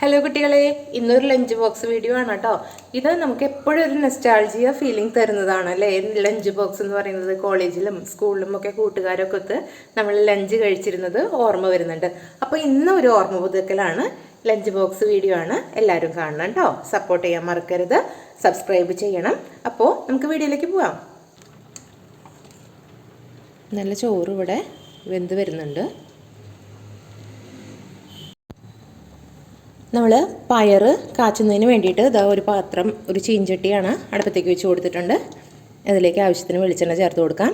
Hello കുട്ടികളെ, ഇന്നൊരു lunch box video ആണ് കേട്ടോ. ഇത് നമുക്ക് എപ്പോഴും ഒരു നെസ്റ്റാൾജിയ ഫീലിംഗ് തരുന്നതാണ് അല്ലേ. ലഞ്ച് ബോക്സ് എന്ന് പറയുന്നത് കോളേജിലും സ്കൂളിലും ഒക്കെ കൂട്ടുകാരൊക്കെ ഒത്ത് നമ്മൾ ലഞ്ച് കഴിച്ചിരുന്നത് ഓർമ്മ വരുന്നുണ്ട്. അപ്പോൾ ഇന്ന് ഒരു ഓർമ്മ പുതുക്കലാണ്, ലഞ്ച് ബോക്സ് വീഡിയോ ആണ്. എല്ലാവരും കാണണം കേട്ടോ. സപ്പോർട്ട് ചെയ്യാൻ മറക്കരുത്, സബ്സ്ക്രൈബ് ചെയ്യണം. അപ്പോൾ നമുക്ക് വീഡിയോയിലേക്ക് പോവാം. നല്ല ചോറ് ഇവിടെ വെന്ത് വരുന്നുണ്ട്. നമ്മൾ പയർ കാച്ചുന്നതിന് വേണ്ടിയിട്ട് ഇതാ ഒരു പാത്രം, ഒരു ചീഞ്ചട്ടിയാണ് അടുപ്പത്തേക്ക് വെച്ച് കൊടുത്തിട്ടുണ്ട്. അതിലേക്ക് ആവശ്യത്തിന് വെളിച്ചെണ്ണ ചേർത്ത് കൊടുക്കാം.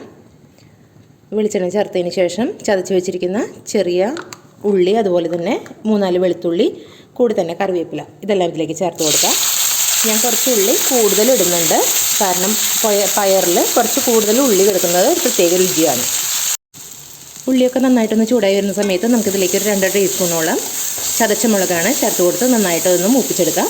വെളിച്ചെണ്ണ ചേർത്തതിന് ശേഷം ചതച്ച് വെച്ചിരിക്കുന്ന ചെറിയ ഉള്ളി, അതുപോലെ തന്നെ 3-4 വെളുത്തുള്ളി, കൂടി തന്നെ കറിവേപ്പില, ഇതെല്ലാം ഇതിലേക്ക് ചേർത്ത് കൊടുക്കാം. ഞാൻ കുറച്ച് ഉള്ളി കൂടുതൽ ഇടുന്നുണ്ട്, കാരണം പയറിൽ കുറച്ച് കൂടുതൽ ഉള്ളി കിടക്കുന്നത് ഒരു പ്രത്യേക രുചിയാണ്. ഉള്ളിയൊക്കെ നന്നായിട്ടൊന്ന് ചൂടായി വരുന്ന സമയത്ത് നമുക്കിതിലേക്ക് ഒരു 2 ടീസ്പൂണോളം ചതച്ച മുളകാണ് ചേർത്ത് കൊടുത്ത് നന്നായിട്ട് ഒന്ന് മൂപ്പിച്ചെടുക്കാം.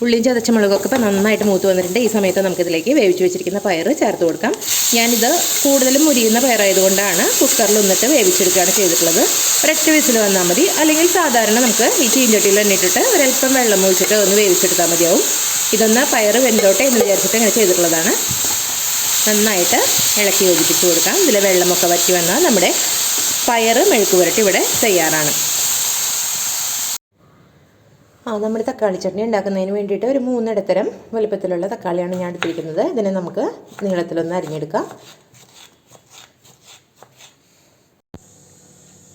ഉള്ളിയും ചതച്ച മുളകൊക്കെ ഇപ്പോൾ നന്നായിട്ട് മൂത്ത് വന്നിട്ടുണ്ട്. ഈ സമയത്ത് നമുക്കിതിലേക്ക് വേവിച്ച് വെച്ചിരിക്കുന്ന പയർ ചേർത്ത് കൊടുക്കാം. ഞാനിത് കൂടുതലും മുരിയുന്ന പയറായതുകൊണ്ടാണ് കുക്കറിൽ ഒന്നിട്ട് വേവിച്ചെടുക്കുകയാണ് ചെയ്തിട്ടുള്ളത്. ഒരൊറ്റ വിസിൽ വന്നാൽ മതി, അല്ലെങ്കിൽ സാധാരണ നമുക്ക് ഈ ചീഞ്ചട്ടിയിൽ എണ്ണിട്ടിട്ട് ഒരല്പം വെള്ളം ഒഴിച്ചിട്ട് ഒന്ന് വേവിച്ചെടുത്താൽ മതിയാവും. ഇതൊന്ന് പയർ വെന്തോട്ടെ എന്ന് വിചാരിച്ചിട്ട് ഇങ്ങനെ ചെയ്തിട്ടുള്ളതാണ്. നന്നായിട്ട് ഇളക്കി യോജിപ്പിച്ച് കൊടുക്കാം. ഇതിൽ വെള്ളമൊക്കെ വറ്റി വന്നാൽ നമ്മുടെ പയർ മെഴുക്ക് പുരട്ടി ഇവിടെ തയ്യാറാണ്. നമ്മുടെ തക്കാളി ചട്നി ഉണ്ടാക്കുന്നതിന് വേണ്ടിയിട്ട് ഒരു 3 ഇടത്തരം വലുപ്പത്തിലുള്ള തക്കാളിയാണ് ഞാൻ എടുത്തിരിക്കുന്നത്. ഇതിനെ നമുക്ക് നീളത്തിലൊന്ന് അരിഞ്ഞെടുക്കാം.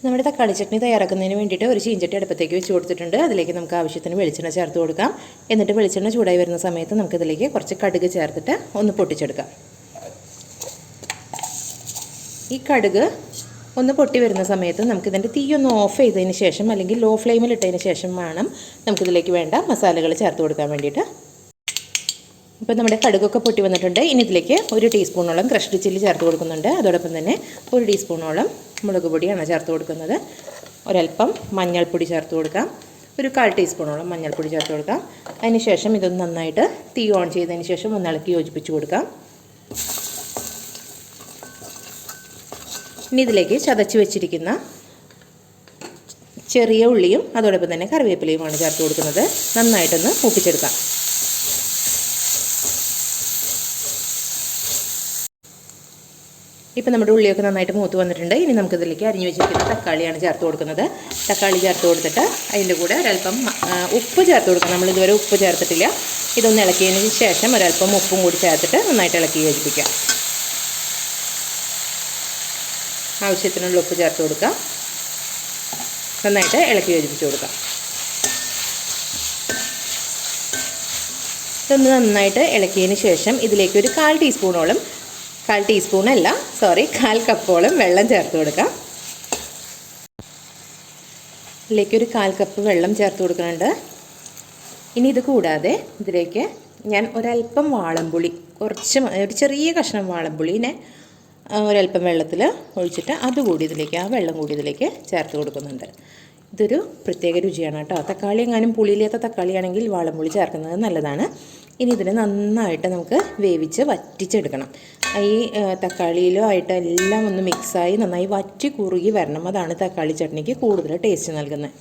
നമ്മുടെ തക്കാളി ചട്നി തയ്യാറാക്കുന്നതിന് വേണ്ടിയിട്ട് ഒരു ചീഞ്ചട്ടി അടുപ്പത്തേക്ക് വെച്ച് കൊടുത്തിട്ടുണ്ട്. അതിലേക്ക് നമുക്ക് ആവശ്യത്തിന് വെളിച്ചെണ്ണ ചേർത്ത് കൊടുക്കാം. എന്നിട്ട് വെളിച്ചെണ്ണ ചൂടായി വരുന്ന സമയത്ത് നമുക്കിതിലേക്ക് കുറച്ച് കടുക് ചേർത്തിട്ട് ഒന്ന് പൊട്ടിച്ചെടുക്കാം. ഈ കടുക് ഒന്ന് പൊട്ടി വരുന്ന സമയത്ത് നമുക്കിതിൻ്റെ തീയൊന്ന് ഓഫ് ചെയ്തതിന് ശേഷം, അല്ലെങ്കിൽ ലോ ഫ്ലെയിമിൽ ഇട്ടതിന് ശേഷം വേണം നമുക്കിതിലേക്ക് വേണ്ട മസാലകൾ ചേർത്ത് കൊടുക്കാൻ വേണ്ടിയിട്ട്. ഇപ്പോൾ നമ്മുടെ കടുകൊക്കെ പൊട്ടി വന്നിട്ടുണ്ട്. ഇനി ഇതിലേക്ക് 1 ടീസ്പൂണോളം ക്രഷ്ഡ് ചില്ലി ചേർത്ത് കൊടുക്കുന്നുണ്ട്. അതോടൊപ്പം തന്നെ 1 ടീസ്പൂണോളം മുളക് പൊടിയാണ് ചേർത്ത് കൊടുക്കുന്നത്. ഒരല്പം മഞ്ഞൾപ്പൊടി ചേർത്ത് കൊടുക്കാം. ഒരു 1/4 ടീസ്പൂണോളം മഞ്ഞൾപ്പൊടി ചേർത്ത് കൊടുക്കാം. അതിന് ശേഷം ഇതൊന്ന് നന്നായിട്ട് തീ ഓൺ ചെയ്തതിന് ശേഷം ഒന്ന് ഇളക്കി യോജിപ്പിച്ച് കൊടുക്കാം. ഇനി ഇതിലേക്ക് ചതച്ച് വെച്ചിരിക്കുന്ന ചെറിയ ഉള്ളിയും അതോടൊപ്പം തന്നെ കറിവേപ്പിലയുമാണ് ചേർത്ത് കൊടുക്കുന്നത്. നന്നായിട്ടൊന്ന് മൂപ്പിച്ചെടുക്കാം. ഇപ്പം നമ്മുടെ ഉള്ളിയൊക്കെ നന്നായിട്ട് മൂത്ത് വന്നിട്ടുണ്ട്. ഇനി നമുക്കിതിലേക്ക് അരിഞ്ഞു വെച്ചിരിക്കുന്ന തക്കാളിയാണ് ചേർത്ത് കൊടുക്കുന്നത്. തക്കാളി ചേർത്ത് കൊടുത്തിട്ട് അതിൻ്റെ കൂടെ ഒരല്പം ഉപ്പ് ചേർത്ത് കൊടുക്കണം. നമ്മളിതുവരെ ഉപ്പ് ചേർത്തിട്ടില്ല. ഇതൊന്ന് ഇളക്കിയതിന് ശേഷം ഒരല്പം ഉപ്പും കൂടി ചേർത്തിട്ട് നന്നായിട്ട് ഇളക്കി യോജിപ്പിക്കാം. ആവശ്യത്തിനുള്ള ഉപ്പ് ചേർത്ത് കൊടുക്കാം. നന്നായിട്ട് ഇളക്കി യോജിപ്പിച്ച് കൊടുക്കാം. ഇതൊന്ന് നന്നായിട്ട് ഇളക്കിയതിന് ശേഷം ഇതിലേക്ക് ഒരു 1/4 ടീസ്പൂണോളം, 1/4 ടീസ്പൂണല്ല, 1/4 കപ്പോളം വെള്ളം ചേർത്ത് കൊടുക്കാം. ഇതിലേക്ക് ഒരു 1/4 കപ്പ് വെള്ളം ചേർത്ത് കൊടുക്കുന്നുണ്ട്. ഇനി ഇത് കൂടാതെ ഇതിലേക്ക് ഞാൻ ഒരല്പം വാളംപുളി, ഒരു ചെറിയ കഷ്ണം വാളംപുളിനെ ഒരല്പം വെള്ളത്തിൽ ഒഴിച്ചിട്ട് അതുകൂടി ഇതിലേക്ക്, ആ വെള്ളം കൂടി ഇതിലേക്ക് ചേർത്ത് കൊടുക്കുന്നുണ്ട്. ഇതൊരു പ്രത്യേക രുചിയാണ് കേട്ടോ. തക്കാളി എങ്ങാനും പുളിയില്ലാത്ത തക്കാളിയാണെങ്കിൽ വാളംപുളി ചേർക്കുന്നത് നല്ലതാണ്. ഇനി ഇതിനെ നന്നായിട്ട് നമുക്ക് വേവിച്ച് വറ്റിച്ചെടുക്കണം. ഈ തക്കാളിയിലും ആയിട്ട് എല്ലാം ഒന്ന് മിക്സായി നന്നായി വറ്റി കുറുകി വരണം. അതാണ് തക്കാളി ചട്നിക്ക് കൂടുതൽ ടേസ്റ്റ് നൽകുന്നത്.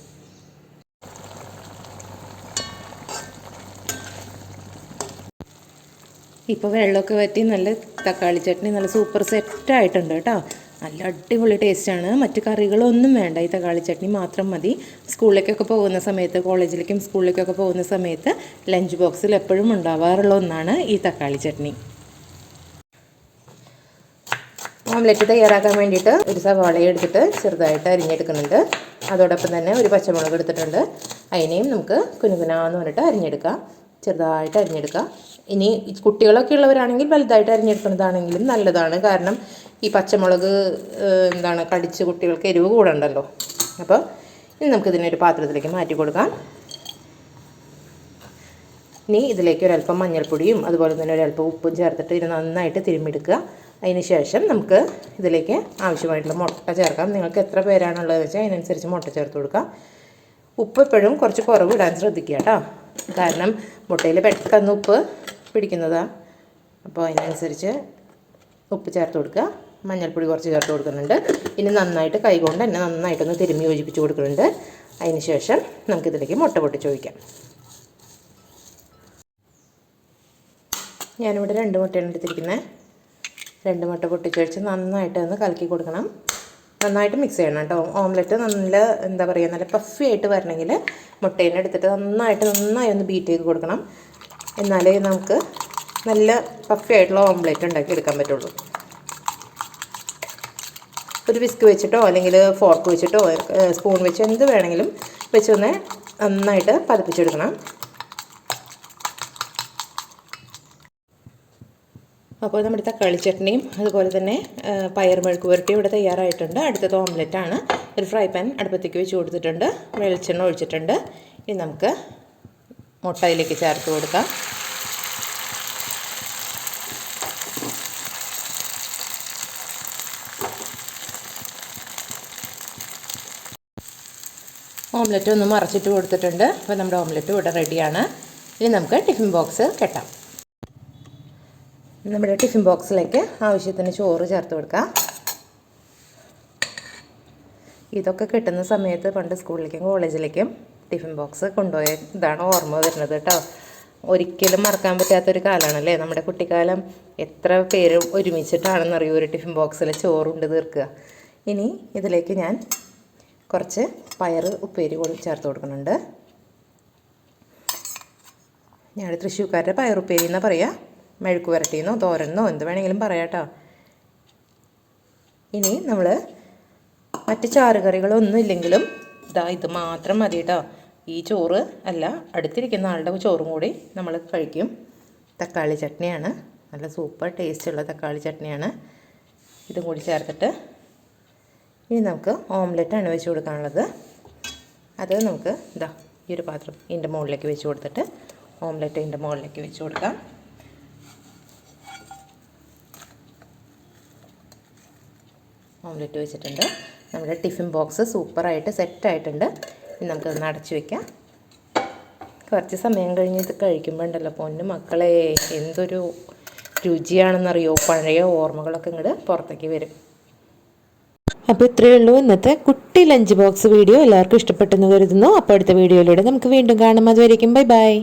ഇപ്പോൾ വെള്ളമൊക്കെ വറ്റി നല്ല തക്കാളി ചട്നി നല്ല സൂപ്പർ സെറ്റായിട്ടുണ്ട് കേട്ടോ. നല്ല അടിപൊളി ടേസ്റ്റാണ്. മറ്റു കറികളൊന്നും വേണ്ട, ഈ തക്കാളി ചട്നി മാത്രം മതി. സ്കൂളിലേക്കൊക്കെ പോകുന്ന സമയത്ത്, കോളേജിലേക്കും സ്കൂളിലേക്കൊക്കെ പോകുന്ന സമയത്ത് ലഞ്ച് ബോക്സിൽ എപ്പോഴും ഉണ്ടാവാറുള്ള ഒന്നാണ് ഈ തക്കാളി ചട്നി. ഓംലെറ്റ് തയ്യാറാക്കാൻ വേണ്ടിയിട്ട് ഒരു സവാള എടുത്തിട്ട് ചെറുതായിട്ട് അരിഞ്ഞെടുക്കുന്നുണ്ട്. അതോടൊപ്പം തന്നെ ഒരു പച്ചമുളക് എടുത്തിട്ടുണ്ട്. അതിനെയും നമുക്ക് കുനുകുനാന്ന് പറഞ്ഞിട്ട് അരിഞ്ഞെടുക്കാം, ചെറുതായിട്ട് അരിഞ്ഞെടുക്കാം. ഇനി കുട്ടികളൊക്കെ ഉള്ളവരാണെങ്കിൽ വലുതായിട്ട് അരിഞ്ഞെടുക്കുന്നതാണെങ്കിലും നല്ലതാണ്, കാരണം ഈ പച്ചമുളക് കടിച്ച് കുട്ടികൾക്ക് എരിവ് കൂടണ്ടല്ലോ. അപ്പോൾ ഇനി നമുക്കിതിനൊരു പാത്രത്തിലേക്ക് മാറ്റി കൊടുക്കാം. ഇനി ഇതിലേക്ക് ഒരല്പം മഞ്ഞൾപ്പൊടിയും അതുപോലെ തന്നെ ഒരല്പം ഉപ്പും ചേർത്തിട്ട് ഇത് നന്നായിട്ട് തിരുമ്മിയെടുക്കുക. അതിന് ശേഷം നമുക്ക് ഇതിലേക്ക് ആവശ്യമായിട്ടുള്ള മുട്ട ചേർക്കാം. നിങ്ങൾക്ക് എത്ര പേരാണുള്ളതെന്ന് വെച്ചാൽ അതിനനുസരിച്ച് മുട്ട ചേർത്ത് കൊടുക്കാം. ഉപ്പ് എപ്പോഴും കുറച്ച് കുറവ് ഇടാൻ ശ്രദ്ധിക്കുക കേട്ടോ, കാരണം മുട്ടയിൽ പെട്ടെന്ന് ഉപ്പ് പിടിക്കുന്നതാണ്. അപ്പോൾ അതിനനുസരിച്ച് ഉപ്പ് ചേർത്ത് കൊടുക്കുക. മഞ്ഞൾപ്പൊടി കുറച്ച് ചേർത്ത് കൊടുക്കുന്നുണ്ട്. ഇനി നന്നായിട്ട് കൈകൊണ്ട് തന്നെ നന്നായിട്ടൊന്ന് തിരുമ്മി യോജിപ്പിച്ച് കൊടുക്കുന്നുണ്ട്. അതിന് ശേഷം നമുക്കിതിലേക്ക് മുട്ട പൊട്ടിച്ച് ഒഴിക്കാം. ഞാനിവിടെ 2 മുട്ടയാണ് എടുത്തിരിക്കുന്നത്. 2 മുട്ട പൊട്ടിച്ചൊഴിച്ച് നന്നായിട്ട് ഒന്ന് കലക്കി കൊടുക്കണം. നന്നായിട്ട് മിക്സ് ചെയ്യണം കേട്ടോ. ഓംലെറ്റ് നല്ല എന്താ പറയുക, നല്ല പഫി ആയിട്ട് വരണമെങ്കിൽ മുട്ടേനെ എടുത്തിട്ട് നന്നായി ഒന്ന് ബീറ്റ് ചെയ്ത് കൊടുക്കണം. എന്നാലേ നമുക്ക് നല്ല പഫി ആയിട്ടുള്ള ഓംലെറ്റ് ഉണ്ടാക്കി എടുക്കാൻ പറ്റുള്ളൂ. ഒരു വിസ്ക് വെച്ചിട്ടോ അല്ലെങ്കിൽ ഫോർക്ക് വെച്ചിട്ടോ സ്പൂൺ വെച്ച് എന്ത് വേണമെങ്കിലും വെച്ചൊന്ന് നന്നായിട്ട് പതിപ്പിച്ചെടുക്കണം. അപ്പോൾ നമ്മുടെ തക്കാളി ചട്നിയും അതുപോലെ തന്നെ പയർ മെഴുക്ക് പുരട്ടിയും ഇവിടെ തയ്യാറായിട്ടുണ്ട്. അടുത്തത് ഓംലെറ്റാണ്. ഒരു ഫ്രൈ പാൻ അടുപ്പത്തേക്ക് വെച്ച് കൊടുത്തിട്ടുണ്ട്. വെളിച്ചെണ്ണ ഒഴിച്ചിട്ടുണ്ട്. ഇനി നമുക്ക് മുട്ട അതിലേക്ക് ചേർത്ത് കൊടുക്കാം. ഓംലെറ്റ് ഒന്ന് മറച്ചിട്ട് കൊടുത്തിട്ടുണ്ട്. അപ്പോൾ നമ്മുടെ ഓംലെറ്റ് ഇവിടെ റെഡിയാണ്. ഇനി നമുക്ക് ടിഫിൻ ബോക്സ് കെട്ടാം. നമ്മുടെ ടിഫിൻ ബോക്സിലേക്ക് ആവശ്യത്തിന് ചോറ് ചേർത്ത് കൊടുക്കാം. ഇതൊക്കെ കിട്ടുന്ന സമയത്ത് പണ്ട് സ്കൂളിലേക്കും കോളേജിലേക്കും ടിഫിൻ ബോക്സ് കൊണ്ടുപോയ ഇതാണ് ഓർമ്മ വരുന്നത് കേട്ടോ. ഒരിക്കലും മറക്കാൻ പറ്റാത്തൊരു കാലമാണല്ലേ നമ്മുടെ കുട്ടിക്കാലം. എത്ര പേര് ഒരുമിച്ചിട്ടാണെന്നറിയോ ഒരു ടിഫിൻ ബോക്സിൽ ചോറുണ്ട് തീർക്കുക. ഇനി ഇതിലേക്ക് ഞാൻ കുറച്ച് പയർ ഉപ്പേരി കൂടി ചേർത്ത് കൊടുക്കുന്നുണ്ട്. ഞങ്ങൾ തൃശ്ശൂർക്കാരുടെ പയർ ഉപ്പേരി എന്നാണ് പറയുക. മെഴുക്ക് പുരട്ടിയെന്നോ തോരനെന്നോ എന്ത് വേണമെങ്കിലും പറയാം കേട്ടോ. ഇനി നമ്മൾ മറ്റ് ചാറുകറികളൊന്നും ഇല്ലെങ്കിലും ഇത് മാത്രം മതി കേട്ടോ. ഈ ചോറ് അല്ല, അടുത്തിരിക്കുന്ന ആളുടെ ചോറും കൂടി നമ്മൾ കഴിക്കും. തക്കാളി ചട്നിയാണ്, നല്ല സൂപ്പർ ടേസ്റ്റുള്ള തക്കാളി ചട്നിയാണ്. ഇതും കൂടി ചേർത്തിട്ട് ഇനി നമുക്ക് ഓംലെറ്റാണ് വെച്ച് കൊടുക്കാനുള്ളത്. അത് നമുക്ക് ഈ ഒരു പാത്രം ഇതിൻ്റെ മുകളിലേക്ക് വെച്ച് കൊടുത്തിട്ട് ഓംലെറ്റ് ഇതിൻ്റെ മുകളിലേക്ക് വെച്ച് കൊടുക്കാം. ഓംലെറ്റ് വെച്ചിട്ടുണ്ട്. നമ്മുടെ ടിഫിൻ ബോക്സ് സൂപ്പറായിട്ട് സെറ്റായിട്ടുണ്ട്. ഇനി നമുക്കൊന്ന് അടച്ച് വയ്ക്കാം. കുറച്ച് സമയം കഴിഞ്ഞ് ഇത് കഴിക്കുമ്പോൾ ഉണ്ടല്ലോ പൊന്നു മക്കളെ, എന്തൊരു രുചിയാണെന്നറിയോ. പഴയ ഓർമ്മകളൊക്കെ ഇങ്ങോട്ട് പുറത്തേക്ക് വരും. അപ്പോൾ ഇത്രയേ ഉള്ളൂ ഇന്നത്തെ കുട്ടി ലഞ്ച് ബോക്സ് വീഡിയോ. എല്ലാവർക്കും ഇഷ്ടപ്പെട്ടെന്ന് കരുതുന്നു. അപ്പോൾ അടുത്ത വീഡിയോയിലൂടെ നമുക്ക് വീണ്ടും കാണാം. അതുവരേക്കും ബൈ ബൈ.